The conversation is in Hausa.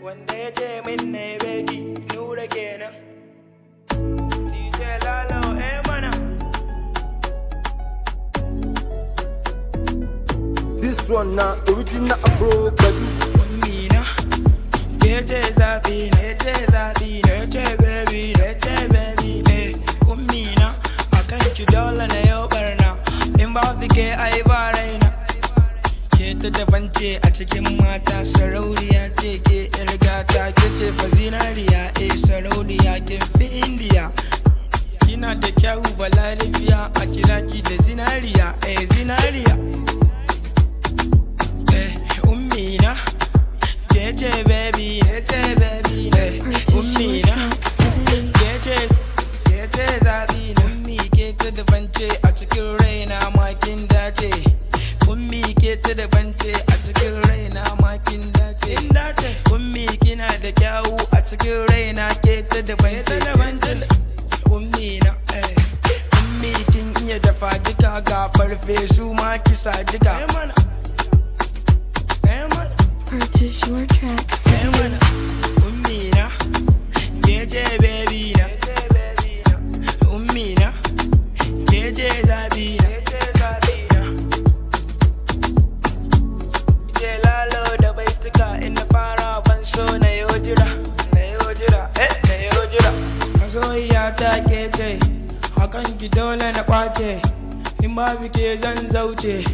wanda ya ce min ne beki nura kenan Djlalo mana. This one now original Afro baby. Mina, yace zabi na, yace zabi na, yace baby, yace baby. Mina, akan ki dole na yau barna, in ba fike ai ba raina. Ke ta daban ce a cikin mata, sarauniya ce ke yar gata, ke ce fa zinariya, sarauniya kin fi indiya. Kina da kyau bala lafiya, a kira ki da zinariya, zinariya. Ummina, kece baby, kece baby, ummina, kece zabi na. Ummi ke ta daban ce a cikin raina makin dace. Ummi ke ta daban ce a cikin raina makin dace. Ummi kina da kyawu a cikin raina ke ta daban ce. Ummina, ummi kin iya dafa duka ga farfesu ma kisa duka. Purchase your track. Ummina, kece baby na. Ummina, kece zabi na. Djlalo da baituka inda fara ban so na yo jira. Masoyiya ta kece, hakan ki dole na kwace, in babu ke zan zauce.